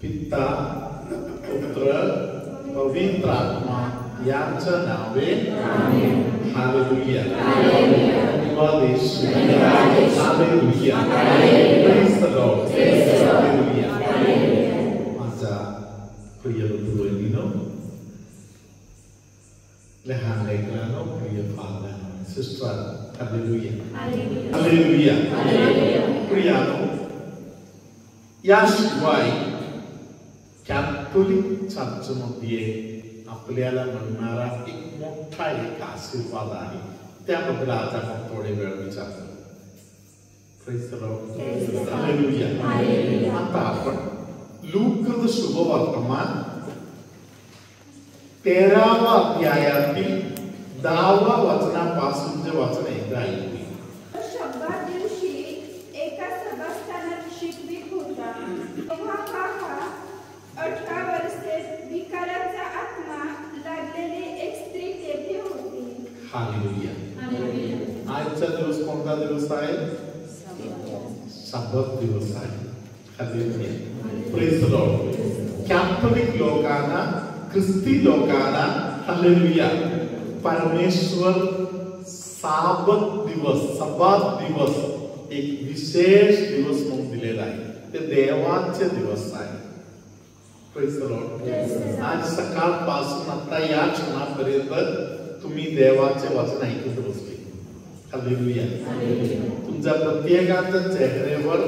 पिता पुत्र पवित्र आत्मा यांचं नावे हालेलुया धन्यवाद Yeshu hallelujah praise the Lord hallelujah माझा प्रिय बंधू लहान लेकरांनो प्रिय फादरांनो सिस्टर हालेलुया हालेलुया प्रियानो याशिवाय कॅथोलिक चर्चमध्ये आपल्याला मिळणारा एक मोठा एक आशीर्वाद आहे त्याबद्दल आज आपण थोडे वेळ विचार करू. Praise the Lord hallelujah. आता आपण लूका शुभवर्तमान 13वा अध्यायातील 10वा वचनापासूनचे वचन एकदा ऐकूया. शब्दात दिवशी एका सभास्थानात शिकवीत होता तेव्हा पहा 18 वर्षे विकाराचा आत्मा लागलेली एक स्त्री तेथे होती. हालेलुया. आजचा दिवस कोणता दिवस आहे? सब्बात दिवस आहे. Hallelujah. Praise the Lord. Catholic लोकांना ख्रिस्ती लोकांना हालेलुया परमेश्वर सब्बात दिवस एक विशेष दिवस म्हणून दिलेला आहे. ते देवाचे दिवस आहे. Praise the Lord. आज सकाळपासून आता या क्षणापर्यंत तुम्ही देवाचे वचन ऐकत बसले. हालेलुया. तुमच्या प्रत्येकाच्या चेहऱ्यावर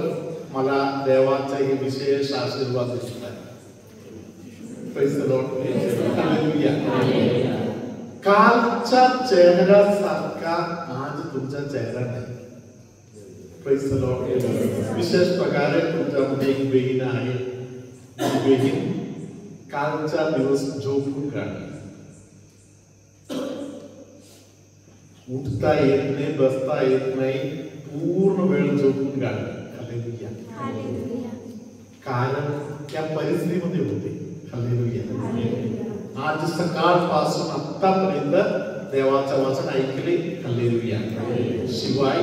मला देवाचे हे विशेष आशीर्वाद दिसत आहे. Praise the Lord. हालेलुया. कालच्या चेहऱ्यासारखा आज तुमचा चेहरा नाही. Praise the Lord. विशेष प्रकारे तुमच्यामध्ये एक बहीण आहे. ती बहीण कालचा दिवस झोपून काढली. उठता येत नाही, बसता येत नाही, पूर्ण वेळ झोपून काढली. हालेलुया. कारण त्या परिस्थितीमध्ये होते. हालेलुया. आज सकाळपासून आतापर्यंत देवाचं वचन ऐकले. हालेलुया. शिवाय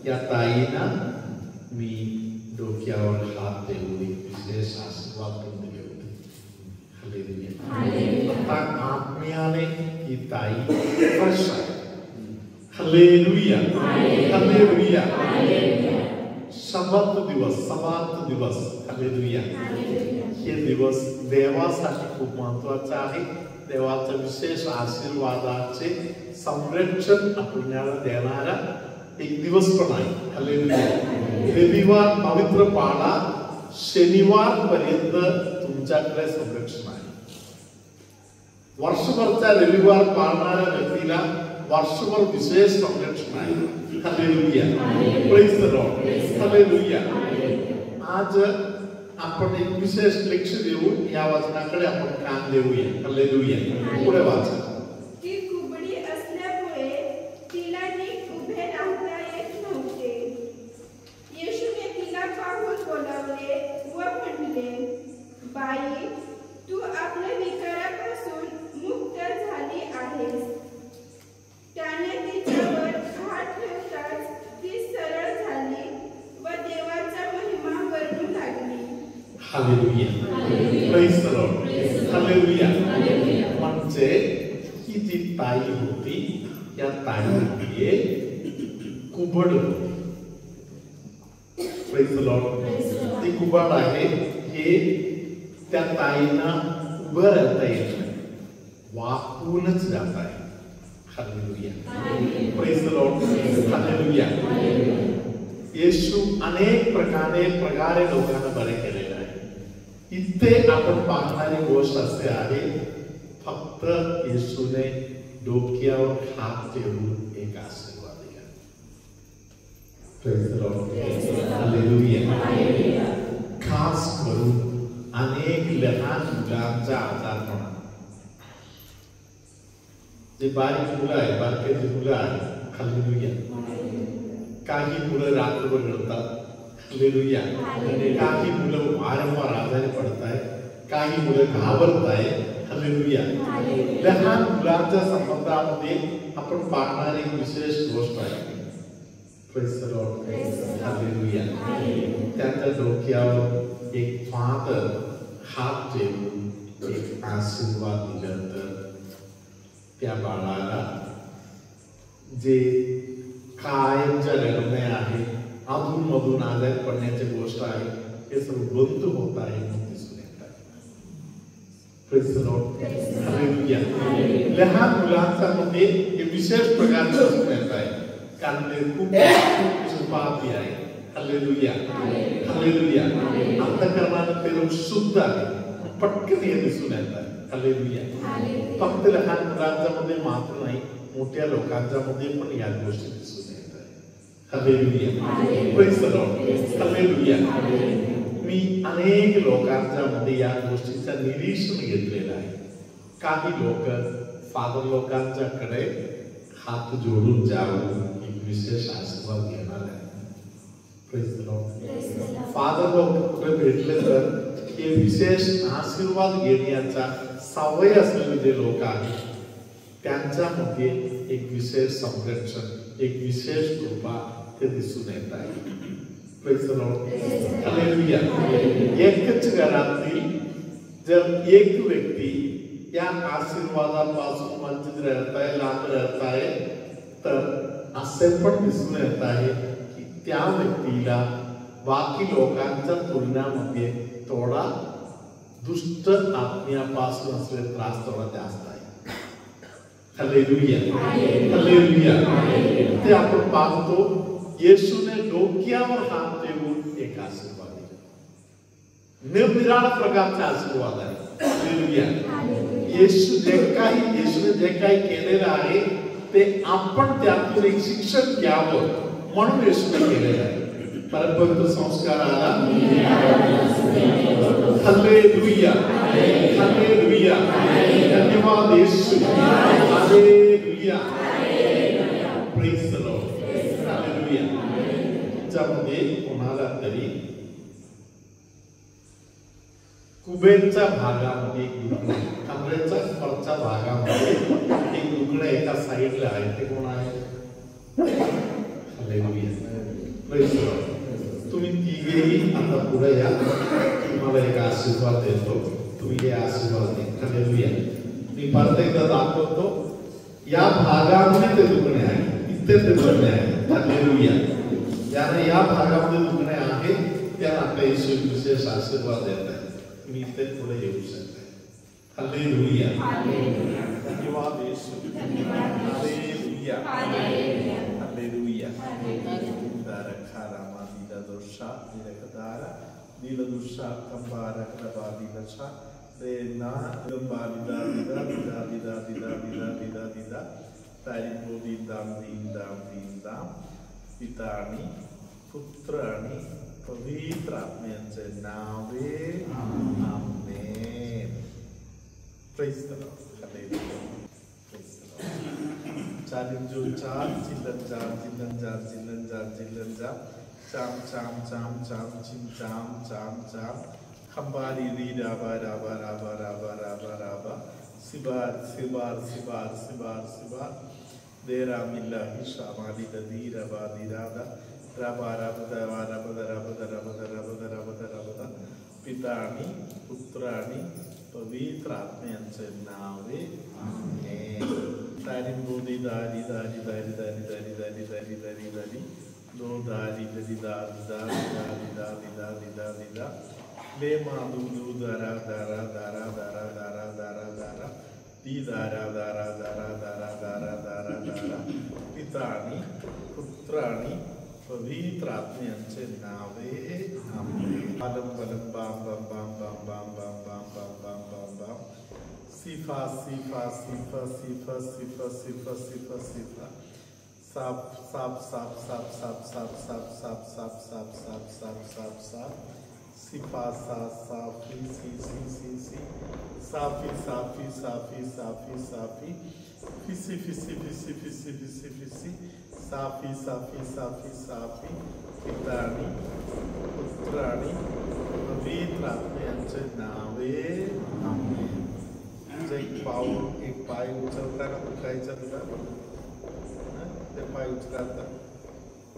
या ताईंना मी डोक्यावर हात देऊन विशेष आशीर्वाद दिले होते. हालेलुया. आता आत्म्याने ही ताई फ्रेश आहे. हालेलुया. हालेलुया. सब्बात दिवस हालेलुया. हे दिवस देवासाठी खूप महत्वाचा आहे. देवाच्या विशेष आशीर्वादाचे संरक्षण आपल्याला देणारा एक दिवस पण आहे. हालेलुया. रविवार पवित्र पाळा, शनिवार पर्यंत तुमच्याकडे संरक्षण आहे. वर्षभरचा रविवार पाळणाऱ्या व्यक्तीला वर्षभर विशेष संरक्षण आहे. Hallelujah. Praise the Lord. Hallelujah. आज आपण एक विशेष लक्ष देऊन या वचनाकडे आपण कान देऊया. हालेलुया. पुढे वाचा. ती कुबडी असल्यामुळे तिला नीट उभे राहता येत नव्हते. येशूने तिला पाहून बोलावले व म्हटले, बाई, तू आपल्या विकारापासून मुक्त झाली आहेस. त्याने तिच्यावर हात ठेवताच ती सरळ झाली व देवाचा महिमा वर्णू लागली. Hallelujah. Praise the Lord. Hallelujah. म्हणजे ही जी ताई होती, या ताईमध्ये कुबड होती. Praise the Lord. ती कुबड आहे हे त्या ताईंना उभं राहता येत नाही, वाकूनच जात आहे. Hallelujah. Praise the Lord. Hallelujah. Yeshu अनेक प्रकारे लोकांना बरे केलेले आहे. इथे आपण पाहणारी गोष्ट असे आहे, फक्त येशूने डोक्यावर हात ठेवून एक आशीर्वाद दिला. Praise the Lord. हालेलुया. खास करून अनेक लहान मुलांचा आजारपण, जे बारीक मुलं आहे, बारकाईची मुलं आहे. हालेलुया. काही मुलं रात्रभर रडतात. हालेलुया. काही मुलं वारंवार आजारी पडत आहेत. काही मुलं घाबरत आहेत. हालेलुया. लहान मुलांच्या संबंधामध्ये आपण पाहणारी विशेष गोष्ट आहे. Praise the Lord. हालेलुया. त्यांच्या डोक्यावर एक फादर हात ठेवून एक आशीर्वाद दिला तर त्या बाळाला जे कायमच्या रडणे आहे, अधून मधून आजारी पडण्याची गोष्ट आहे, हे सर्व बंद होत आहे म्हणून दिसून येत आहे. Praise the Lord. Hallelujah. लहान मुलांच्या मध्ये हे विशेष प्रकारचे दिसून येत आहे, कारण ते खूप सुपाती आहे. Hallelujah, hallelujah. अंतःकरणाने ते लोक शुद्ध आहे, पटकन हे दिसून येत आहे. हालेलुया. फक्त लहान मुलांच्या मध्ये मात्र नाही, मोठ्या लोकांच्या मध्ये पण या गोष्टी दिसून येत आहे. Hallelujah. Praise the Lord. Hallelujah. मी अनेक लोकांच्या मध्ये या गोष्टीचा निरीक्षण घेतलेला आहे. काही लोक फादर लोकांच्याकडे हात जोडून जाऊन एक विशेष आशीर्वाद घेणार आहे. Praise the Lord. फादर लोक भेटले तर हे विशेष आशीर्वाद घेण्याचा सवय असलेले जे लोक आहेत त्यांच्यामध्ये एक विशेष संरक्षण, एक विशेष कृपा ते दिसून येत आहे. Praise the Lord. हालेलुया. एकच घरातील जर एक व्यक्ती या आशीर्वादापासून वंचित राहत आहे, लांब राहत आहे, तर असे पण दिसून येत आहे की त्या व्यक्तीला बाकी लोकांच्या तुलनामध्ये थोडा दुष्ट आत्म्यापासून असलेला त्रास थोडा जास्त आहे. हालेलुया. हालेलुया. ते आपण पाहतो येशूने डोक्यावर हात ठेवून एक आशीर्वाद दिला. निरनिराळ्या प्रकारचा आशीर्वाद आहे. हालेलुया. येशूने जे काही केलेलं आहे ते आपण त्यातून एक शिक्षण घ्यावं म्हणून येशूने केलेलं आहे. परमपवित्र संस्कार आला. हालेलुया. हालेलुया. धन्यवाद Yeshu. Hallelujah. Praise the Lord. Hallelujah. त्यामध्ये कोणाला तरी कुबेरच्या भागामध्ये एक दुखणं, कमरेच्या वरच्या भागामध्ये एक दुखणं एका साईडला आहे. ते कोण आहे? हालेलुया. Praise the Lord. तुम्ही तिघेही आता पुढे या, तुम्हाला एक आशीर्वाद देतो. तुम्ही हे आशीर्वाद द्या. हालेलुया. मी परत एकदा दाखवतो. या भागामध्ये ते दुखणे आहे, इथे ते दुखणे आहे. हालेलुया. ज्याने या भागामध्ये दुखणे आहे त्याला आपल्या येशू विशेष आशीर्वाद देत आहे. मी इथे पुढे येऊ शकते. हालेलुया. धन्यवाद येशू. हालेलुया. हालेलुया. दारखारामा दिलदोषा दिलकदारा दिलदुषा कंबारा कबादिलचा रेना गंबादिदा दिदा दिदा दिदा दिदा दिदा दिदा दिदा तारिको दिदाम दिदाम दिदाम पिता आणि पुत्र आणि पवित्र आत्म्याचे नावे. Amen. Praise the Lord. Hallelujah. Praise the Lord. चालीन जो चार चिल्लन जा चाम चाम चाम चाम चिम चाम चाम चाम खंबारी री राबा राबा राबा राबा राबा राबा सिबार सिबार सिबार सिबार सिबार देरा मिल्ला हिशा माली ददी रबा दिरादा राबा राबदा राबदा राबदा राबदा राबदा राबदा राबदा पिता आणि पुत्र आणि पवित्र आत्म्याचे नावे. आमेन. तारीम बोधी दारी दारी दारी दारी दारी दारी दारी दारी दारी दो दारी दारी दारी दारी दारी दारी दारी दारी दा ले मादू दू दारा दारा दारा दारा दारा दारा दारा दी दारा दारा दारा दारा दारा दारा दारा पिता आणि पुत्र आणि पवित्र आत्म्याचे नावे. आमेन. आलम बलम बाम बाम बाम बाम बाम बाम बाम बाम बाम बाम बाम सिफा सिफा सिफा सिफा सिफा सिफा सिफा सिफा साप साप साप साप साप साप साप साप साप साप साप साप साप साप सिफा सा साफी सी सी सी सी साफी साफी साफी साफी साफी फिसी फिसी फिसी फिसी फिसी फिसी साफी साफी साफी साफी पिता आणि पुत्र आणि पवित्र आत्म्याचे नावे. आमेन. एक पाय उचलता का दुखायचा तुला? ते पाय उचलता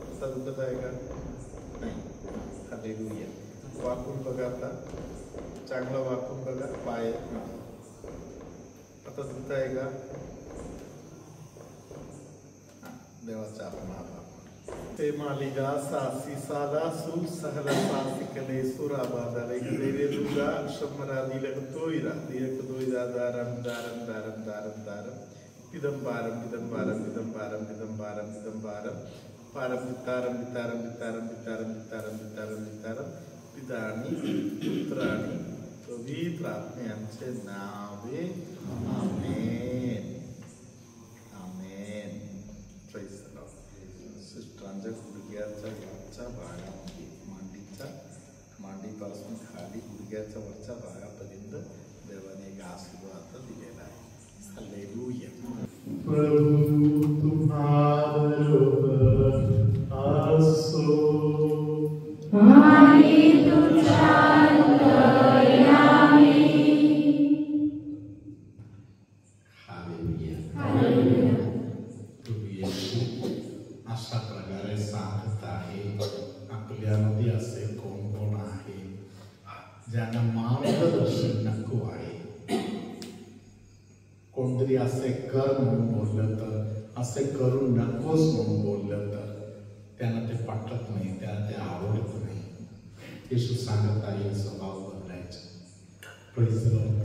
असा दुखत आहे का? नाही. हालेलुया. वाकून बघा आता. चांगलं वाकून बघा पाय. आता दुखत आहे का? देवाचा आपण आभार. ते मालिगा सासी साला सु सहला सासिकले सुराबादाले गलेरे दुगा शमरा दिलक तोइरा दिलक दोइरा दारम दारम दारम दारम दारम पिदम बारम पिदम बारम पिदम बारम पिदम बारम पिदम बारम पारम पितारम पितारम पितारम पितारम पितारम पितारम पितारम पितानी पुत्रानी पवित्र आत्म्यांचे नावे amen amen. Praise the Lord. सिस्टरांच्या गुडघ्याच्या वरच्या भागामध्ये मांडीपासून खाली गुडघ्याच्या वरच्या भागापर्यंत देवाने एक आशीर्वाद दिलेला आहे. हालेलुया. प्रभू तुम्हाबरोबर असो. आणि तुझ्या हृदयाने. हालेलुया. हालेलुया. प्रभू येशू अशा प्रकारे सांगत आहे आपल्यामध्ये असे कोण कोण आहे ज्यांना मार्गदर्शन नको आहे. कोणतरी असे कर म्हणून बोललं तर, असे करू नकोस म्हणून बोललं तर त्यांना ते पटत नाही, त्यांना ते आवडत नाही. येशू सांगत आहे स्वभाव बदलायचा. Praise the Lord.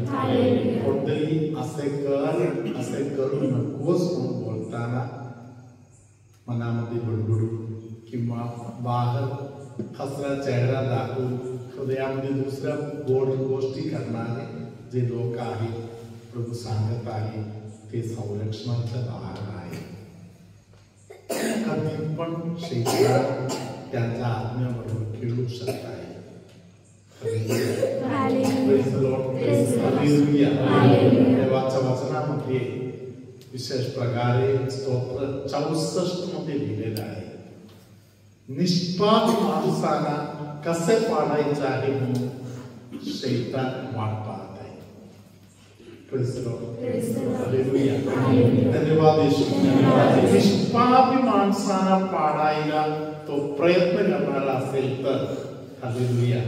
हालेलुया. कोणतरी असे कर असे करू नकोस म्हणून बोलताना मनामध्ये बडबडू किंवा बाहेर हसरा चेहरा दाखवून हृदयामध्ये दुसऱ्या गोड गोष्टी करणारे जे लोक आहेत, प्रभू सांगत आहे ते संरक्षणाच्या बाहेर आहे. कधी पण शैतान त्यांच्या आत्म्याबरोबर खेळू शकत आहे. देवाच्या वचनामध्ये विशेष प्रकारे स्तोत्र 64 मध्ये लिहिलेलं आहे. निष्पाप माणसाला कसे पाडायचे आहे म्हणून शैतान वाट पाहत आहे. धन्यवाद येशू. निष्पापी माणसाला पाडायला तो प्रयत्न करणारा असेल तर हालेलुया.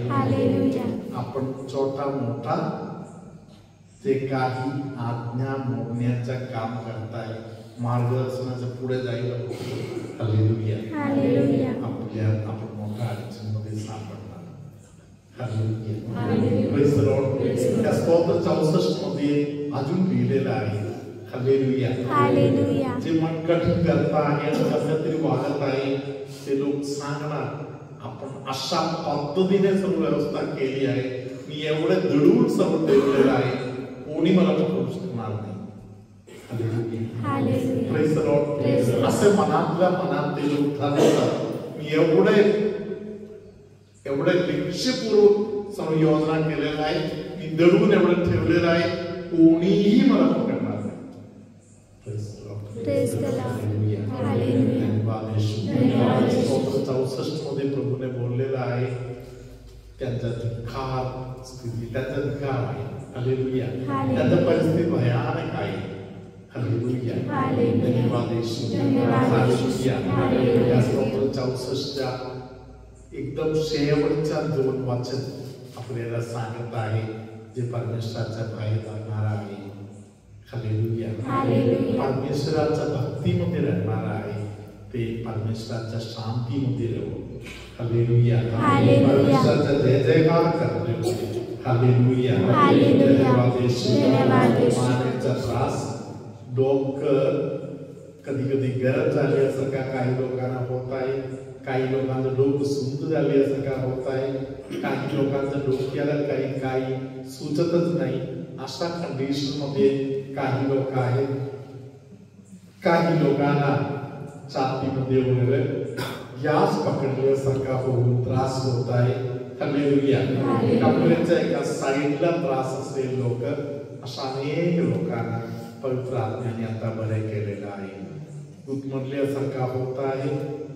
आपण छोटा मोठा ते काही आज्ञा मोडण्याचं काम करताय, मार्गदर्शनाच्या पुढे जायला हालेलुया. आपण मोठ्या अडचणीमध्ये सापडणार. हालेलुया. Praise the Lord. त्या स्तोत्र 64 मध्ये अजून लिहिलेलं आहे. हालेलुया. जे मन कठीण करत आहे, कसं तरी वागत आहे, ते लोक सांगणार आपण अशा पद्धतीने सर्व व्यवस्था केली आहे, मी एवढे दडून सर्व ठेवलेलं आहे, कोणी मला पकडू शकणार नाही. Praise the Lord. असे मनातल्या मनात ते लोक ठरवतात, मी एवढे निश्चयपूर्वक सर्व योजना केलेल्या आहे, मी दडून एवढं ठेवलेलं आहे, कोणीही मला पकडणार नाही. Praise the Lord. धन्यवाद येशू. 64 मध्ये प्रभूने बोललेलं आहे त्यांचा धिक्कार स्थिती, त्यांचा धिक्कार आहे. हालेलुया. त्यांचा परिस्थिती भयानक आहे. हालेलुया. धन्यवाद येशू. हालेलुया. या स्तोत्र 64च्या एकदम शेवटच्या 2 वचन आपल्याला सांगत आहे जे परमेश्वराच्या बाहेर जाणार आहे. हालेलुया. परमेश्वराच्या भक्तीमध्ये राहणार आहे, ते परमेश्वराच्या शांतीमध्ये राहू. हालेलुया. परमेश्वराचा जय जयकार करत राहू. हालेलुया. धन्यवाद येशू. मानेचा त्रास, डोकं कधी कधी गरज झाल्यासारखा काही लोकांना होत आहे, काही लोकांचं डोकं सुंद झाल्यासारखा होत आहे, काही लोकांचं डोक्याला काही सुचतच नाही. अशा कंडिशन मध्ये काही लोक आहेत. काही लोकांना छातीमध्ये वगैरे गॅस पकडल्यासारखा होऊन त्रास होत आहे. हालेलुया. कपड्याच्या एका साईडला त्रास असेल लोक, अशा अनेक लोकांना पवित्र आत्म्याने आता बरे केलेलं आहे. गुदमरल्यासारखा होत आहे,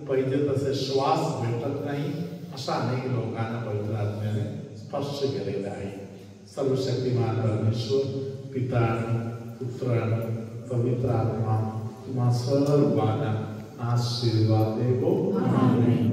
पहिले तसे श्वास भेटत नाही, अशा अनेक लोकांना पवित्र आत्म्याने स्पर्श केलेला आहे. सर्वशक्तिमान परमेश्वर पिता पुत्र पवित्र आत्मा तुम्हा सर्वांना आशीर्वाद देवो. आमेन.